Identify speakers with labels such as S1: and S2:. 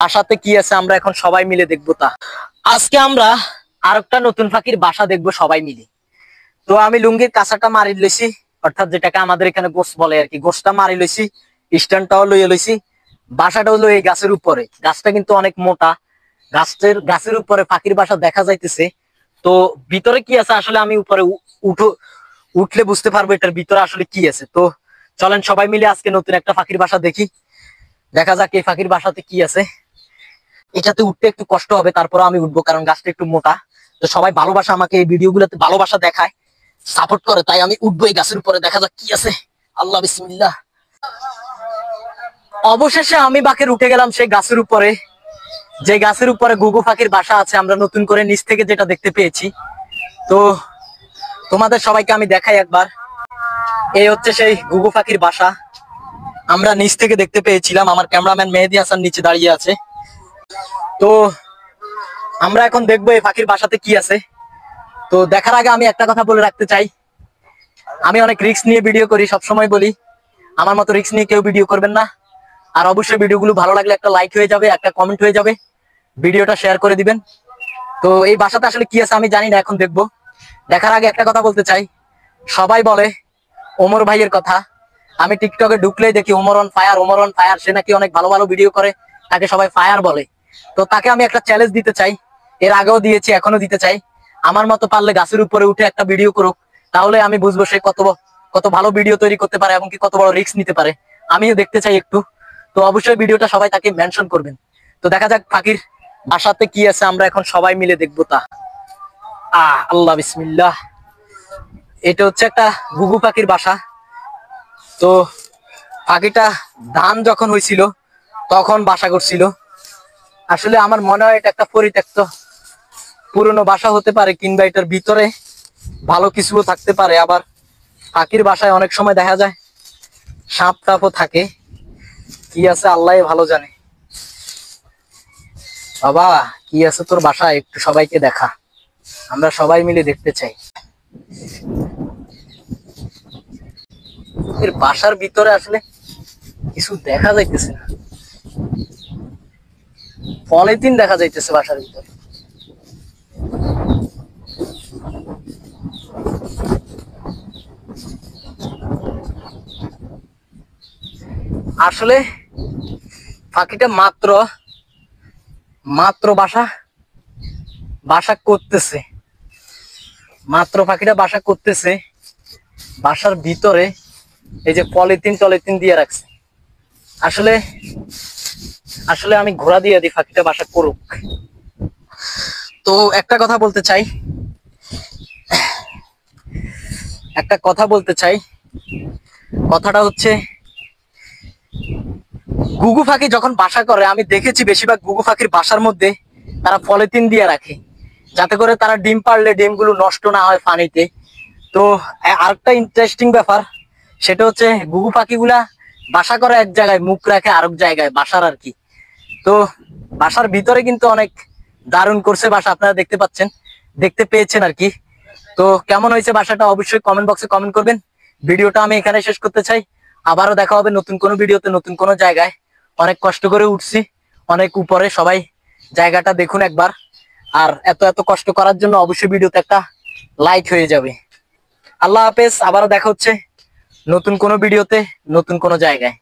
S1: বাসাতে কি আছে আমরা এখন সবাই মিলে দেখবো। তা আজকে আমরা আরেকটা নতুন পাখির বাসা দেখবো সবাই মিলে। তো আমি লুঙ্গির কাঁচাটা মারি লইছি, অর্থাৎ যেটাকে আমাদের এখানে গোস বলে আর কি, গোসটা মারি লইছি, স্ট্যান্ডটাও লইয়ে লইছি। বাসাটা হলো এই গাছের উপরে, গাছটা কিন্তু অনেক মোটা, গাছের উপরে পাখির বাসা দেখা যাইতেছে। তো ভিতরে কি আছে আসলে আমি উপরে উঠলে বুঝতে পারবো এটার ভিতরে আসলে কি আছে। তো চলেন সবাই মিলে আজকে নতুন একটা পাখির বাসা দেখি, দেখা যাক এই পাখির বাসাতে কি আছে। এটাতে উঠতে একটু কষ্ট হবে, তারপরে আমি উঠবো কারণ গাছটা একটু মোটা। তো সবাই ভালোবাসা, আমাকে এই ভিডিও গুলোতে ভালোবাসা দেখায়, সাপোর্ট করে, তাই আমি উঠবো এই গাছের উপরে, দেখা যাক কি আছে। আল্লাহ বিসমিল্লাহ। অবশেষে আমি বাকের উঠে গেলাম সেই গাছের উপরে, যে গাছের উপরে ঘুঘু পাখির বাসা আছে আমরা নতুন করে নিচ থেকে যেটা দেখতে পেয়েছি। তো তোমাদের সবাইকে আমি দেখাই একবার, এই হচ্ছে সেই ঘুঘু পাখির বাসা, আমরা নিচ থেকে দেখতে পেয়েছিলাম। আমার ক্যামেরাম্যান মেহেদি হাসান নিচে দাঁড়িয়ে আছে। তো আমরা এখন দেখবো এই পাখির বাসাতে কি আছে। তো দেখার আগে আমি একটা কথা বলে রাখতে চাই, আমি অনেক রিস্ক নিয়ে ভিডিও করি, সবসময় বলি আমার মতো রিস্ক নিয়ে কেউ ভিডিও করবেন না। আর অবশ্যই ভিডিওগুলো ভালো লাগলে একটা লাইক হয়ে যাবে, একটা কমেন্ট হয়ে যাবে, ভিডিওটা শেয়ার করে দিবেন। তো এই বাসাতে আসলে কি আছে আমি জানি না, এখন দেখবো। দেখার আগে একটা কথা বলতে চাই, সবাই বলে ওমর ভাইয়ের কথা, আমি টিকটকে ঢুকলেই দেখি Omar on fire, Omar on fire, সে নাকি অনেক ভালো ভালো ভিডিও করে, তাকে সবাই ফায়ার বলে। তো তাকে আমি একটা চ্যালেঞ্জ দিতে চাই, এর আগেও দিয়েছি এখনো দিতে চাই, আমার মতো পারলে গাছের উপরে উঠে একটা ভিডিও করুক, তাহলে আমি বুঝবো সে কত ভালো ভিডিও তৈরি করতে পারে এবং কি কত বড় রিস্ক নিতে পারে, আমিও দেখতে চাই একটু। তো অবশ্যই ভিডিওটা সবাই তাকে মেনশন করবেন। তো দেখা যাক পাখির বাসাতে কি আছে, আমরা এখন সবাই মিলে দেখবো। তা আল্লাহ বিসমিল্লাহ। এটা হচ্ছে একটা ঘুঘু পাখির বাসা। তো পাখিটা ধান যখন হয়েছিল তখন বাসা করছিল। আসলে আমার মনে হয় এটা একটা পরিত্যক্ত পুরনো বাসা হতে পারে, কিংবা এটার ভিতরে ভালো কিছুও থাকতে পারে। আবার পাখির বাসায় অনেক সময় দেখা যায় সাপ টাপও থাকে, কি আছে আল্লাহ ভালো জানে। বাবা কি আছে তোর বাসায়, একটু সবাইকে দেখা, আমরা সবাই মিলে দেখতে চাই। এর বাসার ভিতরে আসলে কিছু দেখা যাইতেছে না, পলিথিন দেখা যাইতেছে বাসার ভিতরে। আসলে পাখিটা মাত্র বাসা করতেছে, পাখিটা বাসা করতেছে বাসার ভিতরে। এই যে পলিথিন দিয়ে রাখছে, আসলে আমি ঘোড়া দিয়ে দিই পাখিটা বাসা করুক। তো একটা কথা বলতে চাই, কথাটা হচ্ছে ঘুঘু পাখি যখন বাসা করে আমি দেখেছি বেশিরভাগ ঘুঘু পাখির বাসার মধ্যে তারা পলিথিন দিয়ে রাখে, যাতে করে তারা ডিম পারলে ডিমগুলো নষ্ট না হয় পানিতে। তো আরেকটা ইন্টারেস্টিং ব্যাপার, সেটা হচ্ছে ঘুঘু পাখিগুলা বাসা করে এক জায়গায়, মুখ রাখে আরেক জায়গায় বাসার আর কি। তো বাসার ভিতরে কিন্তু অনেক দারুণ করছে বাসা, আপনারা দেখতে পেয়েছেন আর কি। তো কেমন হয়েছে বাসাটা অবশ্যই কমেন্ট বক্সে কমেন্ট করবেন। ভিডিওটা আমি এখানে শেষ করতে চাই, আবারও দেখা হবে নতুন কোনো ভিডিওতে, নতুন কোনো জায়গায়। অনেক কষ্ট করে উঠছি, অনেক উপরে, সবাই জায়গাটা দেখুন একবার। আর এত এত কষ্ট করার জন্য অবশ্যই ভিডিওতে একটা লাইক হয়ে যাবে। আল্লাহ হাফেজ, আবারও দেখা হচ্ছে নতুন কোনো ভিডিওতে, নতুন কোনো জায়গায়।